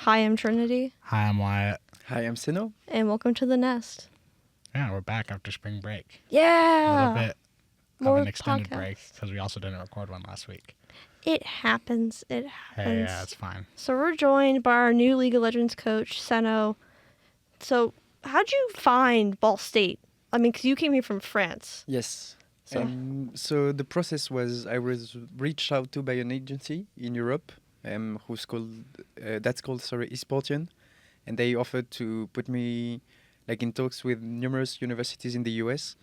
Hi, I'm Trinity. Hi, I'm Wyatt. Hi, I'm Seno. And welcome to The Nest. Yeah, we're back after spring break. Yeah! A little bit More of an extended podcasts. break because we also didn't record one last week. It happens. Hey, yeah, it's fine. So we're joined by our new League of Legends coach, Seno. So how'd you find Ball State? I mean, because you came here from France. Yes. So, So the process was I was reached out to by an agency in Europe, who's called Esports, and they offered to put me in talks with numerous universities in the US,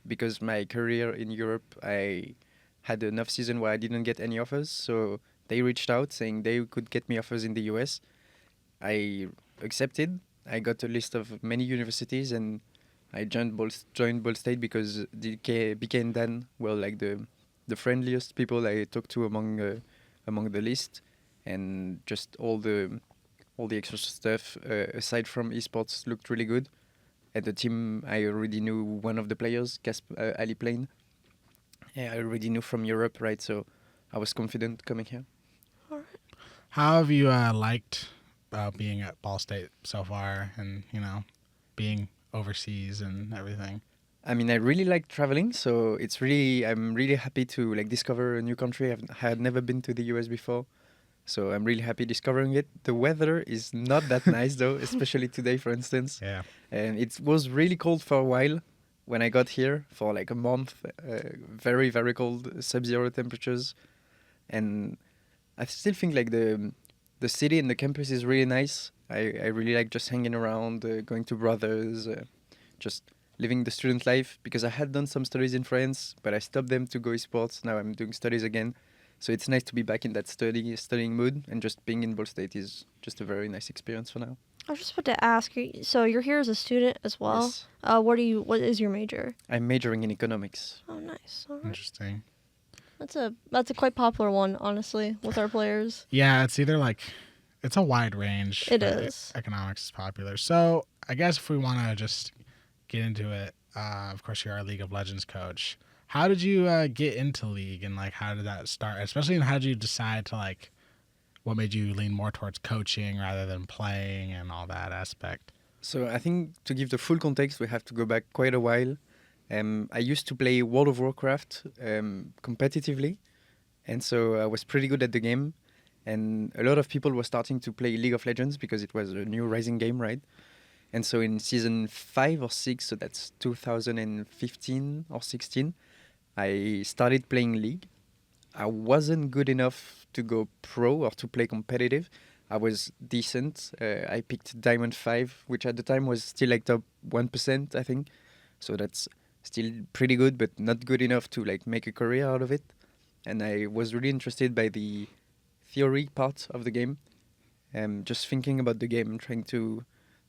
because my career in Europe I had an off season where I didn't get any offers, so they reached out saying they could get me offers in the US. I accepted. I got a list of many universities and I joined Ball State because DK and Dan were like the friendliest people I talked to among the list, and just all the extra stuff aside from esports looked really good. At the team, I already knew one of the players, Ali Plain. Yeah, I already knew from Europe, right? So I was confident coming here. all right. How have you liked being at Ball State so far and, being overseas and everything? I mean, I really like traveling, so I'm really happy to discover a new country. I had never been to the US before, so I'm really happy discovering it. The weather is not that nice though, especially today, for instance. Yeah. And it was really cold for a while when I got here for like a month. Very, very cold, sub-zero temperatures, and I still think the city and the campus is really nice. I really like just hanging around, going to brothers, just living the student life, because I had done some studies in France, but I stopped them to go esports. Now I'm doing studies again. So it's nice to be back in that studying mood, and just being in Ball State is just a very nice experience for now. I was just about to ask you, so you're here as a student as well? Yes. What is your major? I'm majoring in economics. Oh, nice. All right. Interesting. That's a quite popular one, honestly, with our players. Yeah, it's either it's a wide range. It but is. Economics is popular. So I guess if we want to just get into it, of course, you're our League of Legends coach. How did you get into League, and how did that start? Especially, and how did you decide to what made you lean more towards coaching rather than playing and all that aspect? So I think to give the full context, we have to go back quite a while. I used to play World of Warcraft competitively, and so I was pretty good at the game. And a lot of people were starting to play League of Legends because it was a new rising game, right? And so in season 5 or 6, so that's 2015 or 16, I started playing League. I wasn't good enough to go pro or to play competitive. I was decent. I picked Diamond 5, which at the time was still top 1%, I think. So that's still pretty good, but not good enough to make a career out of it. And I was really interested by the theory part of the game. Just thinking about the game, trying to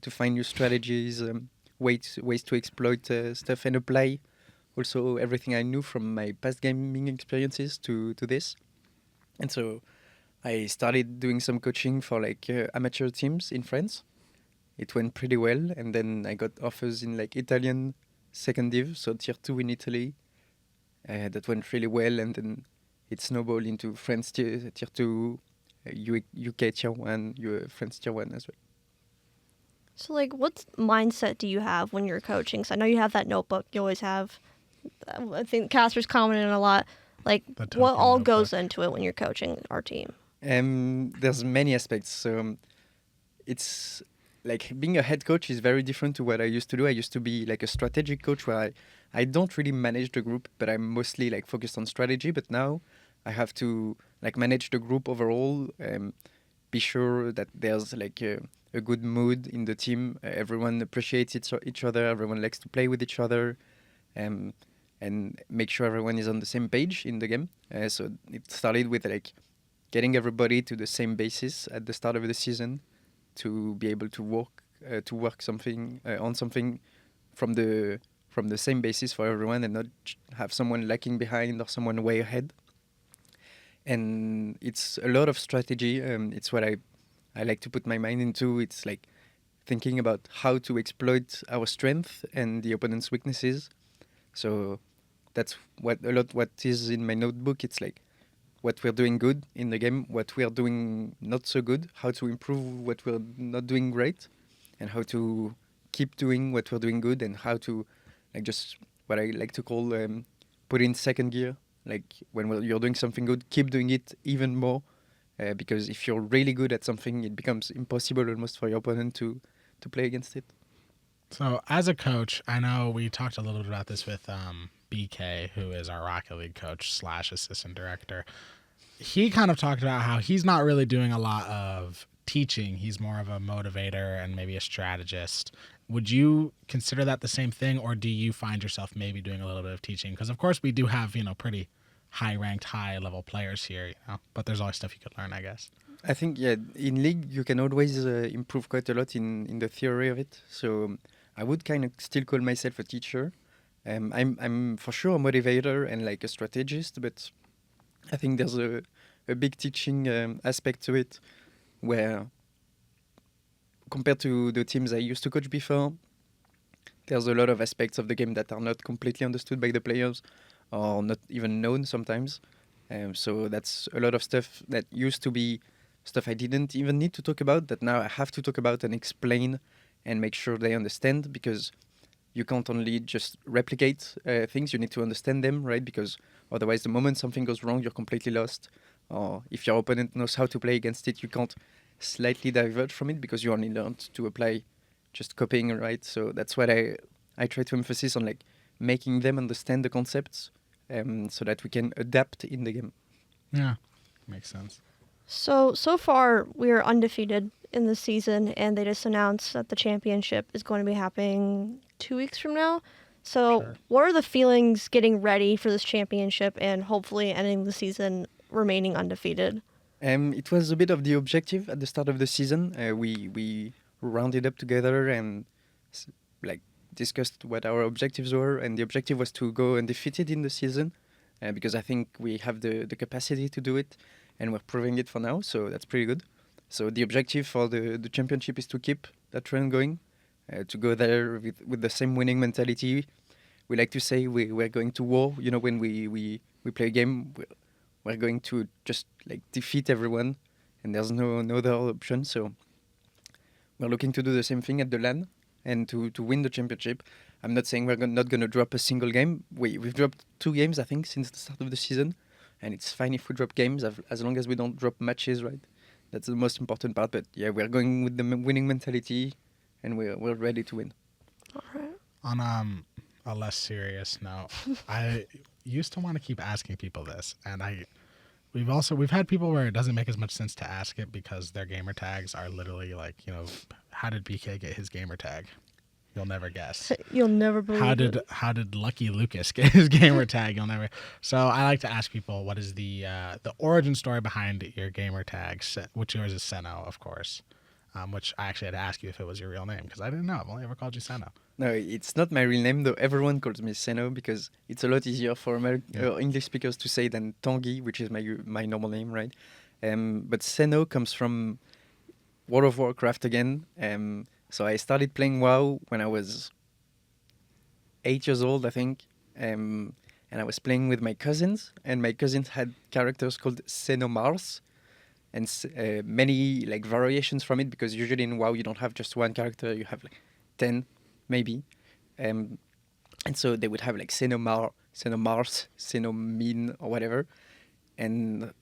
find new strategies, ways to exploit stuff and apply also everything I knew from my past gaming experiences to this. And so I started doing some coaching for amateur teams in France. It went pretty well, and then I got offers in Italian second div, so tier 2 in Italy. That went really well, and then it snowballed into France tier 2, UK tier 1, France tier 1 as well. So, what mindset do you have when you're coaching? Because I know you have that notebook you always have. I think Casper's commented a lot. What all notebook. goes into it when you're coaching our team? There's many aspects. So it's being a head coach is very different to what I used to do. I used to be a strategic coach where I don't really manage the group, but I'm mostly focused on strategy. But now I have to manage the group overall, be sure that there's a good mood in the team. Everyone appreciates each other. Everyone likes to play with each other, and make sure everyone is on the same page in the game. So it started with getting everybody to the same basis at the start of the season, to be able to work something on something from the same basis for everyone, and not have someone lacking behind or someone way ahead. And it's a lot of strategy. It's what I like to put my mind into. It's thinking about how to exploit our strength and the opponent's weaknesses. So that's what is in my notebook. It's what we're doing good in the game, what we are doing not so good, how to improve what we're not doing great, and how to keep doing what we're doing good, and how to like just what I like to call put in second gear. Like when you're doing something good, keep doing it even more, because if you're really good at something, it becomes impossible almost for your opponent to play against it. So as a coach, I know we talked a little bit about this with BK, who is our Rocket League coach / assistant director. He kind of talked about how he's not really doing a lot of teaching. He's more of a motivator and maybe a strategist. Would you consider that the same thing, or do you find yourself maybe doing a little bit of teaching? Because of course we do have, pretty high-ranked, high-level players here, but there's always stuff you could learn, I guess. I think, yeah, in League, you can always improve quite a lot in the theory of it. So I would kind of still call myself a teacher. I'm for sure a motivator and like a strategist, but I think there's a big teaching aspect to it, where compared to the teams I used to coach before, there's a lot of aspects of the game that are not completely understood by the players or not even known sometimes. So that's a lot of stuff that used to be stuff I didn't even need to talk about, that now I have to talk about and explain and make sure they understand, because you can't only just replicate things, you need to understand them, right? Because otherwise the moment something goes wrong, you're completely lost. Or if your opponent knows how to play against it, you can't slightly divert from it because you only learned to apply just copying, right? So that's what I try to emphasize on, like making them understand the concepts, so that we can adapt in the game. Yeah, makes sense. So far, we're undefeated in the season, and they just announced that the championship is going to be happening 2 weeks from now. So Sure. what are the feelings getting ready for this championship and hopefully ending the season remaining undefeated? It was a bit of the objective at the start of the season. We rounded up together and like discussed what our objectives were, and the objective was to go undefeated in the season, because I think we have the capacity to do it, and we're proving it for now, so that's pretty good. So the objective for the championship is to keep that trend going, to go there with the same winning mentality. We like to say we're going to war. When we play a game, we're going to just like defeat everyone, and there's no other option. So we're looking to do the same thing at the LAN and to win the championship. I'm not saying we're not going to drop a single game. We've dropped 2 games, I think, since the start of the season, and it's fine if we drop games as long as we don't drop matches, right? That's the most important part. But yeah, we're going with the winning mentality, and we're ready to win. All right. On a less serious note, I used to want to keep asking people this, and we've had people where it doesn't make as much sense to ask it because their gamer tags are literally like, how did BK get his gamer tag? You'll never guess. You'll never believe How did Lucky Lucas get his gamer tag? You'll never. So I like to ask people, what is the origin story behind your gamer tag? Which yours is Seno, of course. Which I actually had to ask you if it was your real name because I didn't know. I've only ever called you Seno. No, it's not my real name, though. Everyone calls me Seno because it's a lot easier for English speakers to say than Tanguy, which is my normal name, right? But Seno comes from World of Warcraft again. So I started playing WoW when I was 8 years old, I think. And I was playing with my cousins, and my cousins had characters called Senomars, and many like variations from it, because usually in WoW you don't have just one character, you have like 10 maybe. And so they would have like Senomars, Senomin, or whatever. And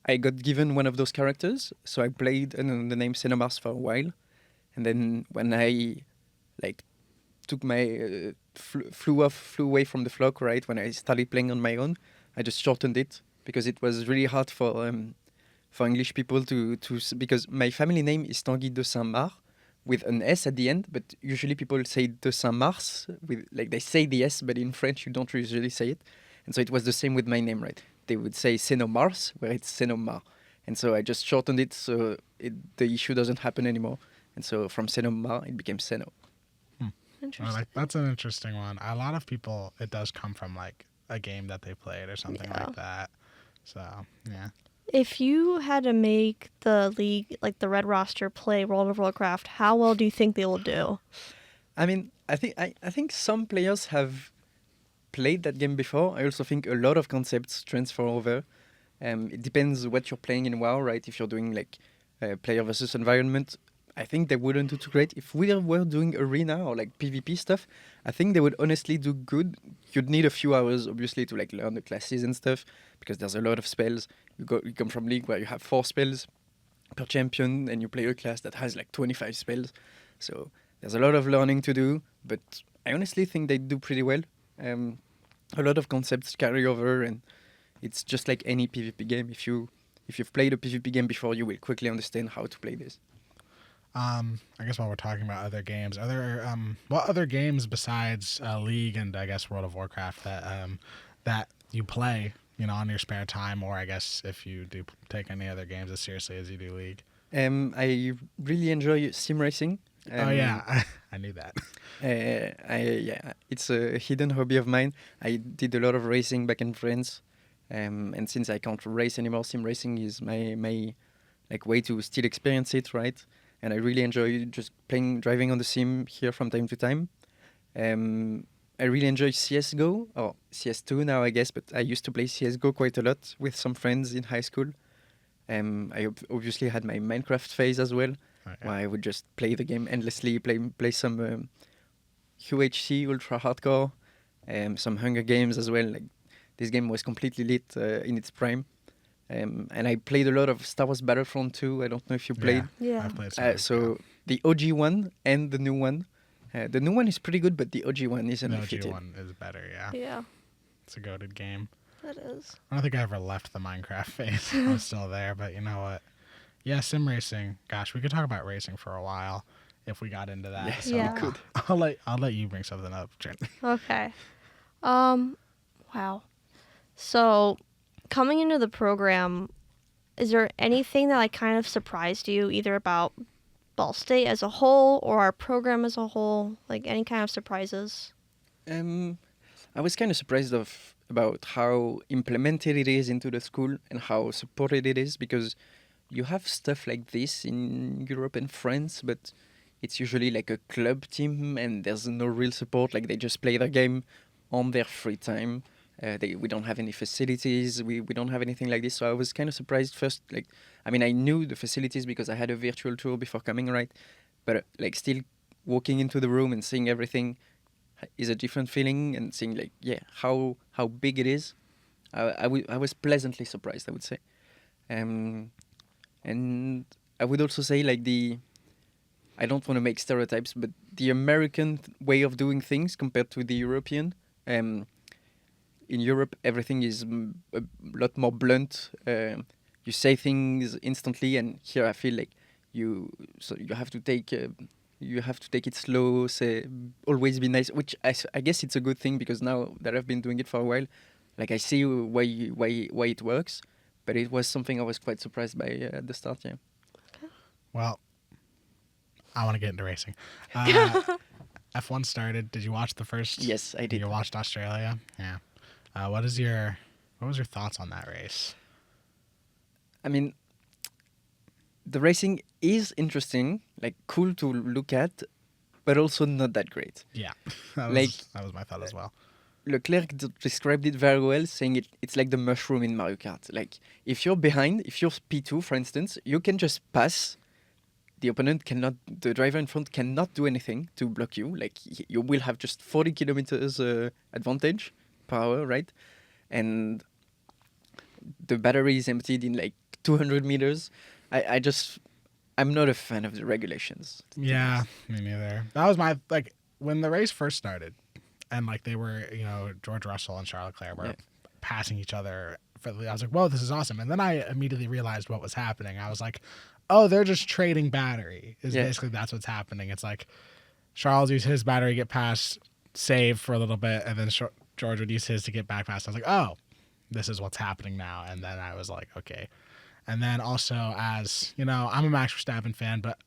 I got given one of those characters, so I played under the name Senomars for a while. And then when I like took my flew away from the flock, right, when I started playing on my own, I just shortened it because it was really hard for English people to because my family name is Tanguy de Saint-Mars with an S at the end, but usually people say de Saint-Mars with like they say the S, but in French you don't usually say it. And so it was the same with my name, right? They would say Senomars where it's Senomars. And so I just shortened it so the issue doesn't happen anymore. And so from Senomars, it became Seno. Interesting. That's an interesting one. A lot of people, it does come from like a game that they played or something like that. So, yeah. If you had to make the league, like the red roster, play World of Warcraft, how well do you think they will do? I mean, I think some players have played that game before. I also think a lot of concepts transfer over. It depends what you're playing in WoW, right? If you're doing like player versus environment, I think they wouldn't do too great. If we were doing arena or like PvP stuff, I think they would honestly do good. You'd need a few hours, obviously, to like learn the classes and stuff, because there's a lot of spells. You come from League where you have 4 spells per champion, and you play a class that has like 25 spells. So there's a lot of learning to do, but I honestly think they do pretty well. A lot of concepts carry over, and it's just like any PvP game. If you've played a PvP game before, you will quickly understand how to play this. I guess while we're talking about other games, are there what other games besides League and I guess World of Warcraft that you play, on your spare time, or I guess if you do take any other games as seriously as you do League? I really enjoy sim racing. Oh yeah, I knew that. It's a hidden hobby of mine. I did a lot of racing back in France, and since I can't race anymore, sim racing is my like way to still experience it, right? And I really enjoy just driving on the sim here from time to time. I really enjoy CSGO, or CS2 now, I guess, but I used to play CSGO quite a lot with some friends in high school. I obviously had my Minecraft phase as well, where I would just play the game endlessly, play some UHC, Ultra Hardcore, some Hunger Games as well. Like, this game was completely lit in its prime. And I played a lot of Star Wars Battlefront 2. I don't know if you played. Yeah. I've played So the OG one and the new one. The new one is pretty good, but the OG one isn't the undefeated. OG one is better, yeah. Yeah, It's a goated game. that is. I don't think I ever left the Minecraft phase. I'm still there, but you know what? Yeah, sim racing. Gosh, we could talk about racing for a while if we got into that. Yes, So Yeah. we could. I'll let you bring something up, Jen. Okay. Wow. So, coming into the program, is there anything that kind of surprised you, either about Ball State as a whole or our program as a whole? Like any kind of surprises? I was kind of surprised about how implemented it is into the school and how supported it is, because you have stuff like this in Europe and France, but it's usually like a club team and there's no real support. Like, they just play their game on their free time. We don't have any facilities. We don't have anything like this. So I was kind of surprised first. I knew the facilities because I had a virtual tour before coming, right? But still walking into the room and seeing everything is a different feeling, and seeing how big it is. I was pleasantly surprised, I would say. And I would also say I don't want to make stereotypes, but the American way of doing things compared to the European. In Europe, everything is a lot more blunt. You say things instantly, and here I feel like you have to take it slow. Always be nice, which I guess it's a good thing, because now that I've been doing it for a while, I see why it works. But it was something I was quite surprised by at the start. Yeah. Well, I want to get into racing. F1 started. Did you watch the first? Yes, I did. You watched Australia? Yeah. What was your thoughts on that race? I mean, the racing is interesting, cool to look at, but also not that great. Yeah, that was my thought as well. Leclerc described it very well, saying it's like the mushroom in Mario Kart. If you're behind, if you're P2, for instance, you can just pass. The opponent cannot, the driver in front cannot do anything to block you. You will have just 40 kilometers advantage per hour, right? And the battery is emptied in 200 meters. I'm not a fan of the regulations. Yeah, me neither. That was my when the race first started, and they were George Russell and Charles Leclerc were passing each other. I was like, whoa, this is awesome. And then I immediately realized what was happening. I was like, oh, they're just trading battery. Basically that's what's happening. It's Charles used his battery, get past, save for a little bit, and then George would use his to get back past. I was like, oh, this is what's happening now. And then I was like, okay. And then also, as I'm a Max Verstappen fan, but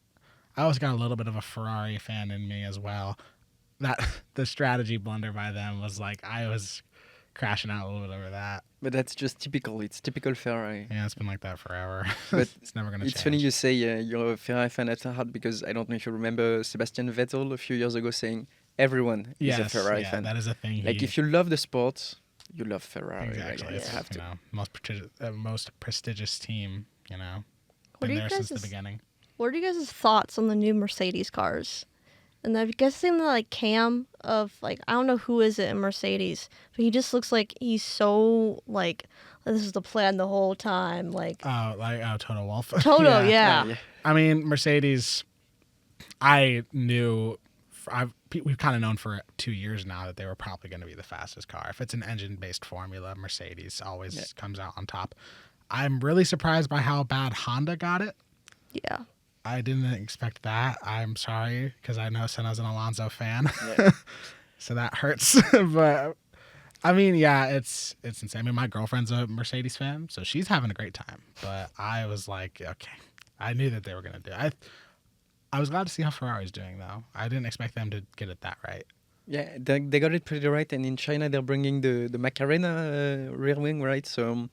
I also got a little bit of a Ferrari fan in me as well. That the strategy blunder by them was I was crashing out a little bit over that. But that's just typical. It's typical Ferrari. Yeah, it's been like that forever. But it's never going to change. It's funny you say you're a Ferrari fan at heart, because I don't know if you remember Sebastian Vettel a few years ago saying everyone is a Ferrari fan. That is a thing. If you love the sport, you love Ferrari. Exactly. Right? It's You have to. most prestigious team. What Been are you there since the guys' beginning. What are you guys' thoughts on the new Mercedes cars? And have you guys seen the like cam of like I don't know who is it in Mercedes, but he just looks like he's so like this is the plan the whole time. Like Toto Wolff. Toto, Yeah. yeah. I mean, Mercedes. I knew. We've kind of known for 2 years now that they were probably going to be the fastest car. If it's an engine-based formula, Mercedes always comes out on top. I'm really surprised by how bad Honda got it. Yeah. I didn't expect that. I'm sorry because I know Senna's an Alonso fan, Yeah. so that hurts. But I mean, yeah, it's insane. I mean, my girlfriend's a Mercedes fan, so she's having a great time. But I was like, okay, I knew that they were gonna do it. I was glad to see how Ferrari's doing though. I didn't expect them to get it that right. Yeah, they got it pretty right. And in China, they're bringing the Macarena rear wing, right? So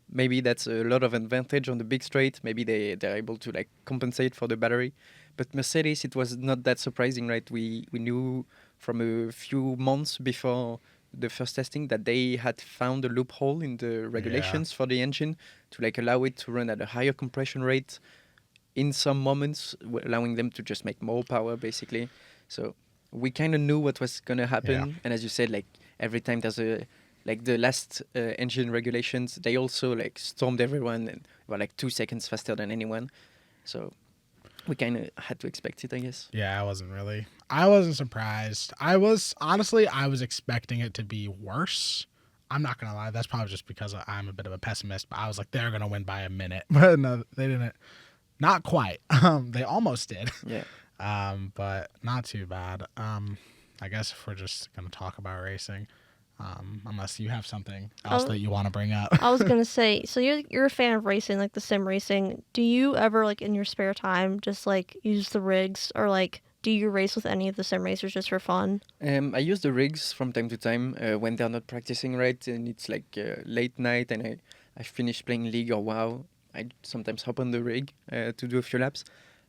maybe that's a lot of advantage on the big straight. Maybe they're able to like compensate for the battery. But Mercedes, it was not that surprising, right? We knew from a few months before the first testing that they had found a loophole in the regulations for the engine to like allow it to run at a higher compression rate in some moments, allowing them to just make more power basically. So we kind of knew what was going to happen. Yeah. And as you said, like every time there's like the last engine regulations, they also like stormed everyone and were like 2 seconds faster than anyone. So we kind of had to expect it, I guess. Yeah, I wasn't surprised. I was expecting it to be worse. I'm not going to lie. That's probably just because I'm a bit of a pessimist, but I was like, they're going to win by a minute. But no, they didn't. Not quite. They almost did. Yeah. But not too bad. I guess if we're just going to talk about racing, unless you have something else that you want to bring up. I was gonna say, so you're a fan of racing, like the sim racing. Do you ever like in your spare time just like use the rigs, or like do you race with any of the sim racers just for fun? I use the rigs from time to time when they're not practicing, right? And it's like late night and I finish playing League or WoW. I sometimes hop on the rig to do a few laps.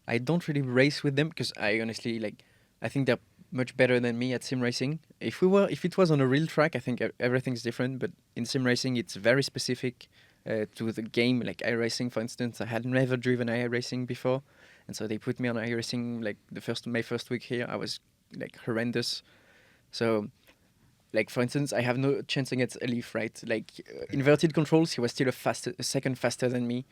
I don't really race with them because I honestly I think they're much better than me at sim racing. If it was on a real track, I think everything's different. But in sim racing, it's very specific to the game. Like iRacing, for instance, I had never driven iRacing before, and so they put me on iRacing. Like my first week here, I was like horrendous. So, like for instance, I have no chance against Elif, right? Like inverted controls, he was still a second faster than me.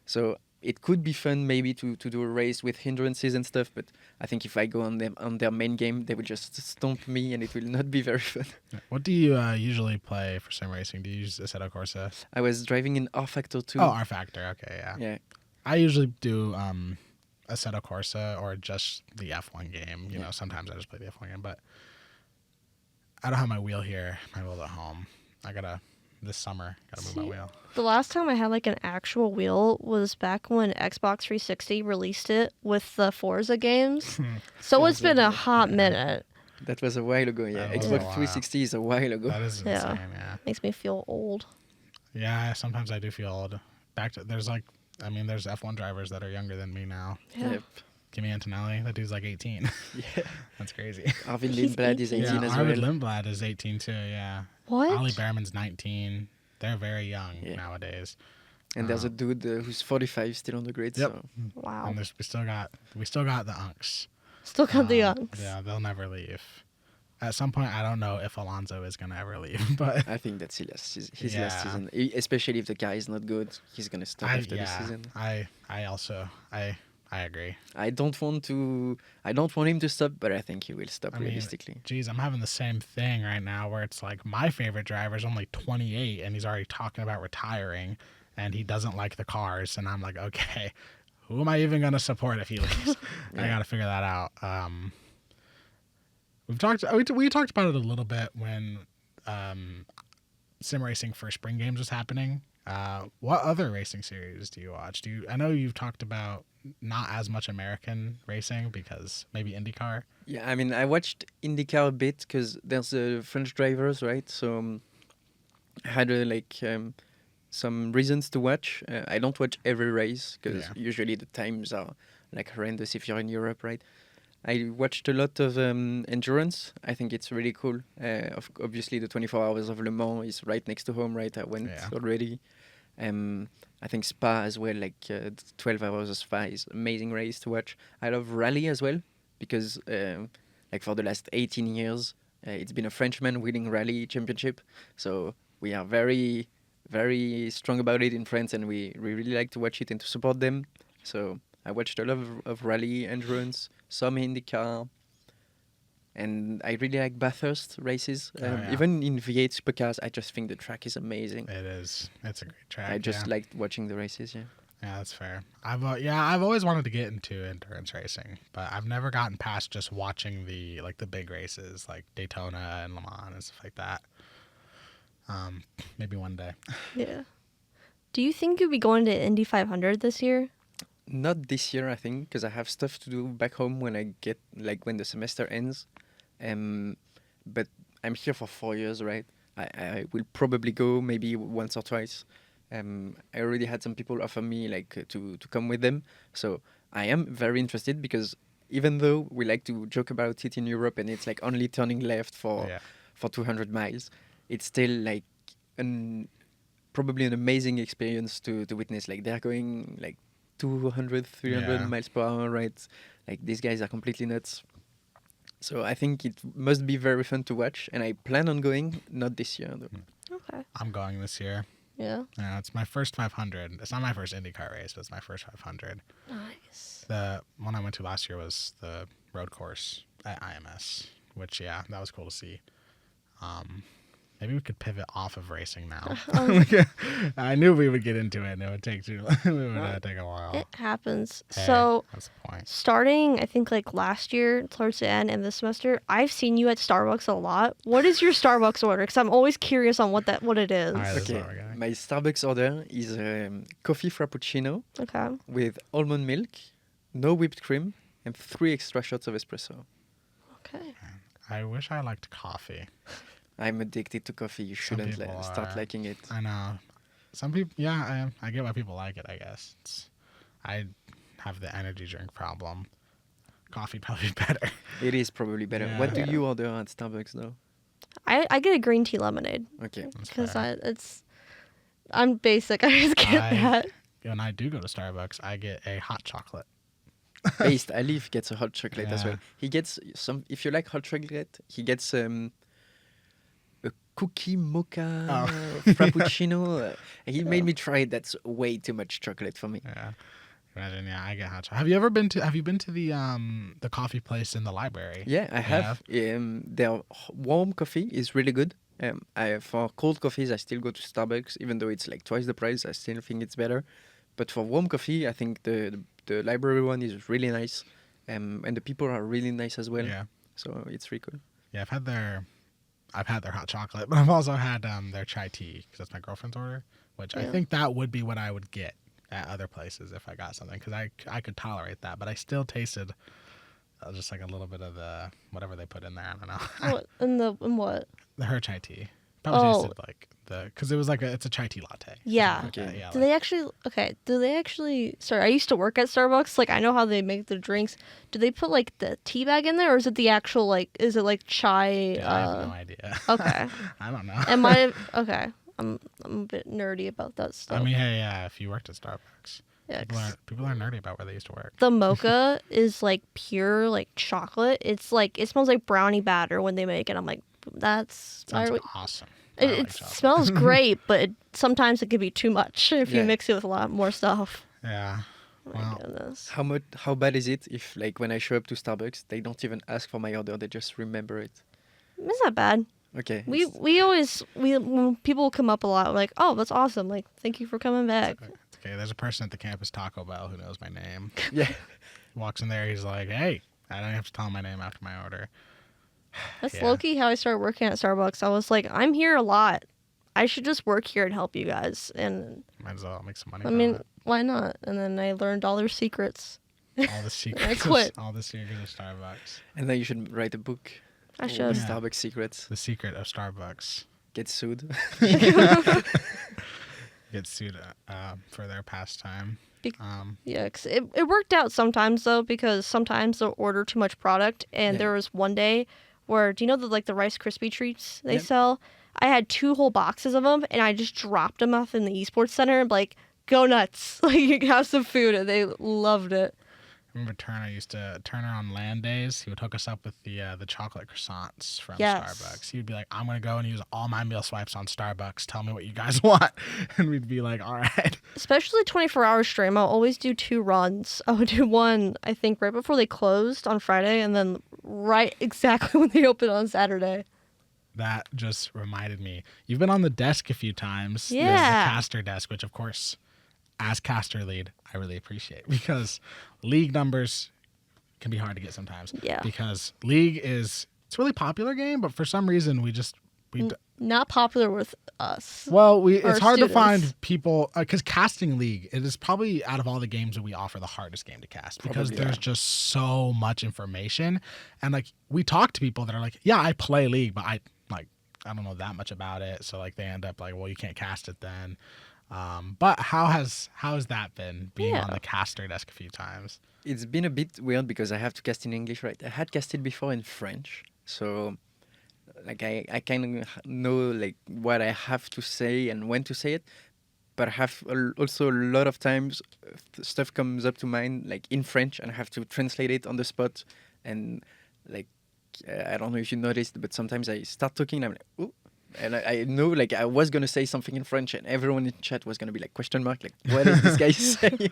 So it could be fun maybe to do a race with hindrances and stuff, but I think if I go on their main game, they will just stomp me and it will not be very fun. What do you usually play for sim racing? Do you use Assetto Corsa? I was driving in R Factor 2. Oh, R Factor. Okay, yeah. Yeah. I usually do Assetto Corsa or just the F1 game. You know, sometimes I just play the F1 game, but I don't have my wheel here. My wheel's at home. This summer, gotta move my wheel. The last time I had like an actual wheel was back when Xbox 360 released it with the Forza games. So it's been a hot minute. That was a while ago, yeah. That was a Xbox while. 360 is a while ago. That is Yeah. insane, yeah. Makes me feel old. Yeah, sometimes I do feel old. There's F1 drivers that are younger than me now. Yeah. Yep. Kimi Antonelli, that dude's like 18. Yeah. That's crazy. Arvid He's Lindblad is 18 as well. Arvid Lindblad is 18 too, yeah. What? Ollie Behrman's 19. They're very young nowadays. And there's a dude who's 45 still on the grid. Yep. So. Wow. And we still got the Unks. Still got the youngs. Yeah, they'll never leave. At some point, I don't know if Alonso is going to ever leave, but I think that's his last season. Especially if the guy is not good, he's going to stop after this season. I agree. I don't want him to stop, but I think he will stop realistically. Geez, I'm having the same thing right now where it's like my favorite driver is only 28 and he's already talking about retiring and he doesn't like the cars. And I'm like, okay, who am I even going to support if he leaves? I got to figure that out. We talked about it a little bit when sim racing for spring games was happening. What other racing series do you watch? I know you've talked about not as much American racing because maybe IndyCar. Yeah, I mean, I watched IndyCar a bit because there's French drivers, right? So I had some reasons to watch. I don't watch every race because usually the times are like horrendous if you're in Europe, right? I watched a lot of endurance. I think it's really cool. Obviously, the 24 hours of Le Mans is right next to home, right? I went already. I think Spa as well, like 12 hours of Spa is amazing race to watch. I love rally as well because like for the last 18 years, it's been a Frenchman winning rally championship. So we are very, very strong about it in France, and we really like to watch it and to support them. So I watched a lot of rally, endurance, some IndyCar, and I really like Bathurst races. Even in V8 Supercars, I just think the track is amazing. It is. It's a great track. I just liked watching the races. Yeah. Yeah, that's fair. I've always wanted to get into endurance racing, but I've never gotten past just watching the big races like Daytona and Le Mans and stuff like that. Maybe one day. Yeah. Do you think you'll be going to Indy 500 this year? Not this year, I think, because I have stuff to do back home when I get when the semester ends. But I'm here for 4 years, right? I will probably go maybe once or twice. I already had some people offer me to come with them, so I am very interested because even though we like to joke about it in Europe and it's like only turning left for 200 miles, it's still like probably an amazing experience to witness. Like they're going like 200, 300 miles per hour, right? Like these guys are completely nuts. So I think it must be very fun to watch, and I plan on going, not this year though. Okay. I'm going this year. Yeah. Yeah, it's my first 500. It's not my first IndyCar race, but it's my first 500. Nice. The one I went to last year was the road course at IMS, which, that was cool to see. Maybe we could pivot off of racing now. I knew we would get into it, and it would take take a while. It happens. Hey, so that's the point. starting, I think like last year, towards the end and this semester, I've seen you at Starbucks a lot. What is your Starbucks order? Because I'm always curious on what it is. All right, this is Okay, what we're getting. my Starbucks order is coffee frappuccino Okay. with almond milk, no whipped cream, and 3 extra shots of espresso. Okay. I wish I liked coffee. I'm addicted to coffee. You shouldn't people start are. liking it. I know. Some people, I get why people like it, I guess. I have the energy drink problem. Coffee probably better. It is probably better. Yeah. What do you order at Starbucks though? I get a green tea lemonade Okay. That's because fair. I'm basic. I just get that. When I do go to Starbucks, I get a hot chocolate. Based, Alif gets a hot chocolate as Yeah. well. He gets some. If you like hot chocolate, he gets a cookie mocha frappuccino. He made me try it. That's way too much chocolate for me. Yeah. Imagine, I get hot chocolate. Have you been to the coffee place in the library? Yeah, I have. Their warm coffee is really good. For cold coffees, I still go to Starbucks, even though it's like twice the price. I still think it's better. But for warm coffee, I think the library one is really nice, and the people are really nice as well. Yeah. So it's really cool. Yeah, I've had their hot chocolate, but I've also had their chai tea because that's my girlfriend's order, which I think that would be what I would get at other places if I got something because I could tolerate that, but I still tasted just like a little bit of the whatever they put in there. I don't know. In what? Her chai tea. Probably tasted like because it was like it's a chai tea latte. Yeah. Okay. Like, yeah, Do they actually? Sorry, I used to work at Starbucks. Like, I know how they make the drinks. Do they put like the tea bag in there, or is it the actual like? Is it like chai? Yeah, I have no idea. Okay. I don't know. Am I okay? I'm a bit nerdy about that stuff. I mean, hey, if you worked at Starbucks, Yeah, people are nerdy about where they used to work. the mocha is like pure like chocolate. It's like it smells like brownie batter when they make it. I'm like, that's Sounds I- awesome. I like it chocolate. smells great, but sometimes it could be too much if you Yeah. mix it with a lot more stuff. Yeah. Oh my Well, goodness. How bad is it if like when I show up to Starbucks, they don't even ask for my order, they just remember it? It's not bad. Okay. We always when people come up a lot, we're like, oh, that's awesome. Like, thank you for coming back. it's okay. There's a person at the campus Taco Bell who knows my name. Yeah. Walks in there, he's like, "Hey, I don't have to tell him my name after my order." That's Yeah. low-key how I started working at Starbucks. I was like, I'm here a lot. I should just work here and help you guys. And Might as well make some money. I from mean, it. why not? And then I learned all their secrets. all the secrets. quit. All the secrets of Starbucks. And then you should write a book. I All should. the Yeah. Starbucks secrets. The secret of Starbucks. Get sued. Get sued for their pastime. Yeah, 'cause it worked out sometimes though, because sometimes they'll order too much product, and there was one day where, do you know the Rice Krispie treats they sell? I had 2 whole boxes of them, and I just dropped them off in the Esports Center, and like, go nuts! Like, you can have some food, and they loved it. I remember Turner on LAN days. He would hook us up with the chocolate croissants from Starbucks. He'd be like, "I'm gonna go and use all my meal swipes on Starbucks. Tell me what you guys want," and we'd be like, "All right." Especially 24-hour stream, I'll always do 2 runs. I would do one, I think, right before they closed on Friday, and then right exactly when they opened on Saturday. That just reminded me. You've been on the desk a few times. Yeah. The caster desk, which of course, as caster lead, I really appreciate, because league numbers can be hard to get sometimes. Yeah. Because league it's a really popular game, but for some reason we Not popular with us. well, it's hard to students. find people, because casting league, it is probably out of all the games that we offer the hardest game to cast, because there's just so much information, and like we talk to people that are like, yeah, I play league, but I don't know that much about it, so like they end up like, well, you can't cast it then. But how has that been, being on the caster desk a few times? It's been a bit weird because I have to cast in English, right? I had casted before in French, so like I kind of know like what I have to say and when to say it, but I have also a lot of times stuff comes up to mind like in French, and I have to translate it on the spot, and like I don't know if you noticed, but sometimes I start talking and I'm like, ooh. And I know, like, I was going to say something in French, and everyone in chat was going to be like, question mark, like, what is this guy saying?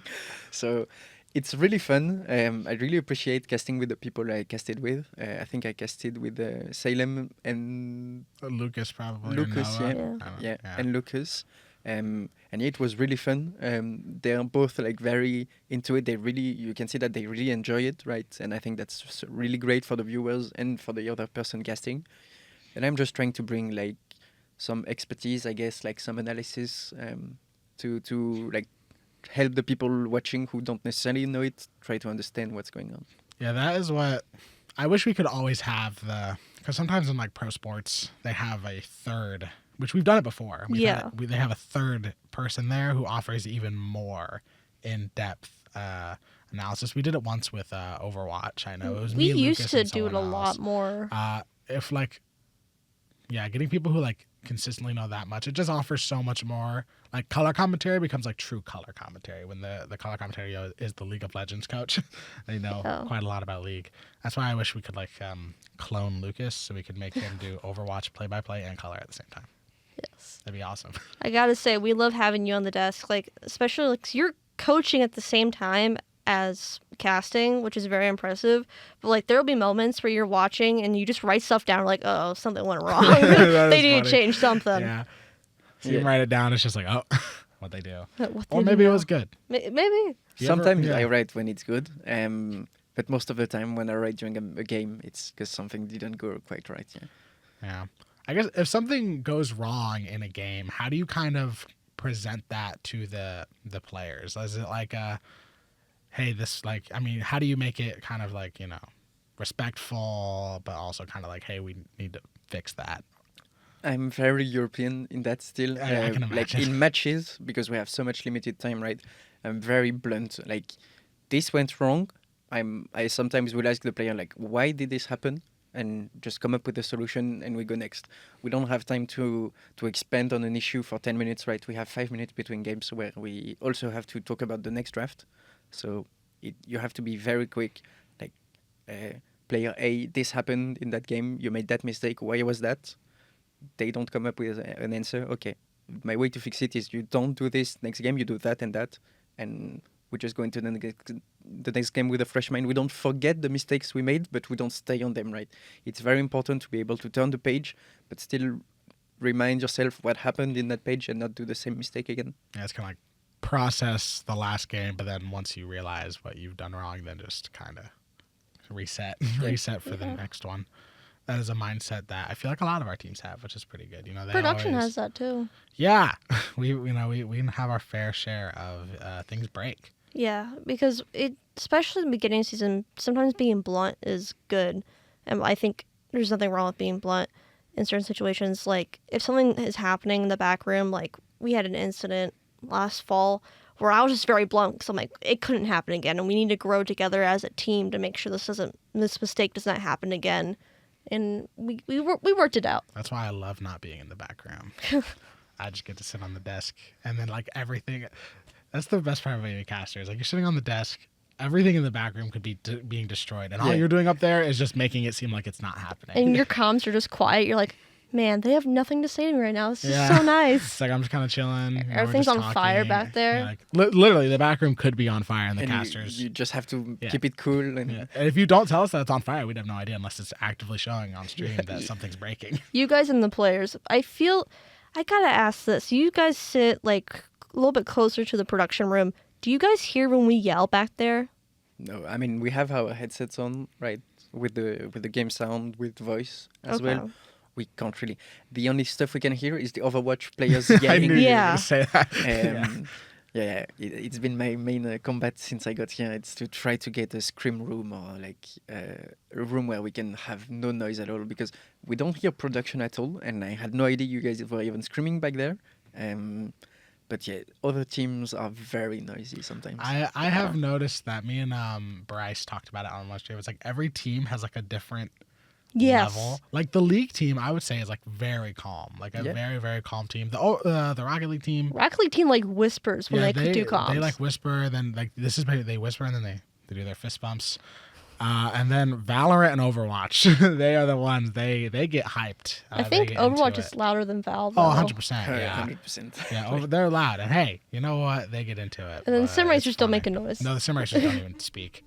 So it's really fun. I really appreciate casting with the people I casted with. I think I casted with Salem and Lucas, probably. Lucas, yeah, and Lucas. And it was really fun. They're both like very into it. You can see that they really enjoy it, right? And I think that's really great for the viewers and for the other person casting. And I'm just trying to bring like some expertise, I guess, like some analysis, to like help the people watching who don't necessarily know it try to understand what's going on. Yeah, that is what I wish we could always have, because sometimes in like pro sports they have a third, which we've done it before. They have a third person there who offers even more in-depth analysis. We did it once with Overwatch. I know it was we me, used Lucas, to and do it a someone lot else. more. If like, yeah, getting people who like consistently know that much, it just offers so much more. Like color commentary becomes like true color commentary when the color commentary is the League of Legends coach. They know quite a lot about League. That's why I wish we could like clone Lucas so we could make him do Overwatch play-by-play and color at the same time. Yes. That'd be awesome. I gotta say, we love having you on the desk, like, especially like, 'cause you're coaching at the same time as casting, which is very impressive. But like, there'll be moments where you're watching and you just write stuff down, like, oh, something went wrong. They need to change something. Yeah. So you write it down, it's just like, oh, what they do. Or maybe it was good. Maybe. Sometimes I write when it's good, but most of the time when I write during a game, it's because something didn't go quite right. Yeah. I guess if something goes wrong in a game, how do you kind of present that to the players? Is it like hey, this, like, I mean, how do you make it kind of like, you know, respectful, but also kind of like, hey, we need to fix that? I'm very European in that still. I can imagine. Like in matches, because we have so much limited time, right? I'm very blunt. Like, this went wrong. I sometimes will ask the player, like, why did this happen? And just come up with a solution, and we go next. We don't have time to expand on an issue for 10 minutes, right? We have 5 minutes between games where we also have to talk about the next draft. So you have to be very quick. Like, player A, this happened in that game. You made that mistake. Why was that? They don't come up with an answer. Okay, my way to fix it is you don't do this next game. You do that and that, and we just go into the next game with a fresh mind. We don't forget the mistakes we made, but we don't stay on them, right? It's very important to be able to turn the page, but still remind yourself what happened in that page and not do the same mistake again. Yeah, it's kind of like process the last game, but then once you realize what you've done wrong, then just kind of reset for the next one. That is a mindset that I feel like a lot of our teams have, which is pretty good. You know, Production has that too. Yeah, we have our fair share of things break. Yeah, because especially in the beginning of the season, sometimes being blunt is good. And I think there's nothing wrong with being blunt in certain situations. Like, if something is happening in the back room, like we had an incident last fall where I was just very blunt because I'm like, it couldn't happen again, and we need to grow together as a team to make sure this mistake does not happen again. And we worked it out. That's why I love not being in the background. I just get to sit on the desk, and then like everything. That's the best part of being a caster. Is like you're sitting on the desk. Everything in the back room could be being destroyed, and all you're doing up there is just making it seem like it's not happening. And your comms are just quiet. You're like, man, they have nothing to say to me right now. This is so nice. It's like I'm just kind of chilling. Everything's on fire back there. Yeah, like, literally, the back room could be on fire, and the casters. You just have to keep it cool. And if you don't tell us that it's on fire, we'd have no idea unless it's actively showing on stream that something's breaking. You guys and the players, I gotta ask this. You guys sit like a little bit closer to the production room. Do you guys hear when we yell back there? No, I mean we have our headsets on, right, with the game sound, with voice as well. We can't really. The only stuff we can hear is the Overwatch players yelling. I knew you were going to say that. It's been my main combat since I got here. It's to try to get a scream room or like a room where we can have no noise at all, because we don't hear production at all, and I had no idea you guys were even screaming back there. But yeah, other teams are very noisy sometimes. I have noticed that. Me and Bryce talked about it on lunch. It was like every team has like a different level. Like the league team, I would say, is like very calm. Like a very, very calm team. The Rocket League team. Rocket League team like whispers when they do comms. They like whisper, then like they whisper and then they do their fist bumps. And then Valorant and Overwatch, they are the ones, they get hyped. I think Overwatch is louder than Valve. Oh, 100%. Yeah. 100%. Yeah, they're loud. And hey, you know what? They get into it. And then sim racers don't make a noise. No, the sim racers don't even speak.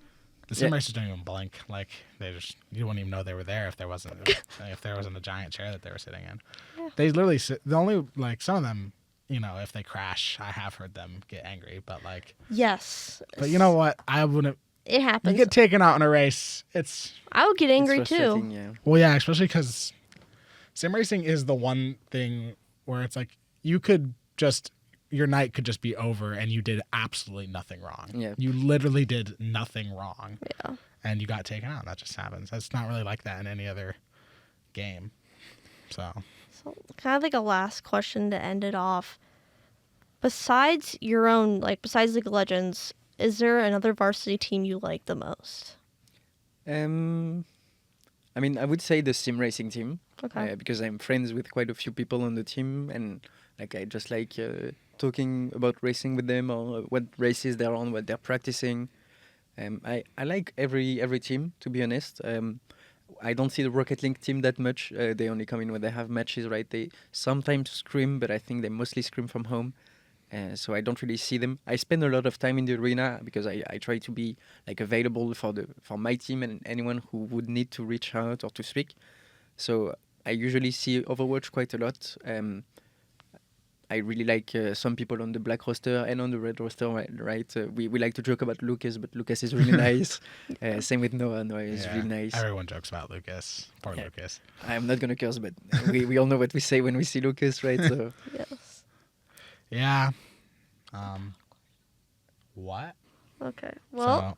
The sim racers don't even blink. Like, you wouldn't even know they were there if there wasn't a giant chair that they were sitting in. Yeah. They literally sit, the only, like, some of them, you know, if they crash, I have heard them get angry, but like. Yes. But you know what? I wouldn't. It happens. You get taken out in a race. I would get angry too. Yeah. Well, yeah, especially because sim racing is the one thing where it's like your night could just be over and you did absolutely nothing wrong. Yeah. You literally did nothing wrong. Yeah. And you got taken out. That just happens. That's not really like that in any other game. So kind of like a last question to end it off. Besides your own, like besides League of Legends, is there another varsity team you like the most? I mean, I would say the sim racing team. Okay. Because I'm friends with quite a few people on the team, and like I just like talking about racing with them, or what races they're on, what they're practicing. I like every team, to be honest. I don't see the Rocket League team that much. They only come in when they have matches, right? They sometimes scrim, but I think they mostly scrim from home. So I don't really see them. I spend a lot of time in the arena because I try to be like available for my team and anyone who would need to reach out or to speak. So I usually see Overwatch quite a lot. I really like some people on the black roster and on the red roster, right? We like to joke about Lucas, but Lucas is really nice. Same with Noah. Noah is really nice. Everyone jokes about Lucas. Poor Lucas. I'm not going to curse, but we all know what we say when we see Lucas, right? So. Yes. Yeah. What? Okay. Well,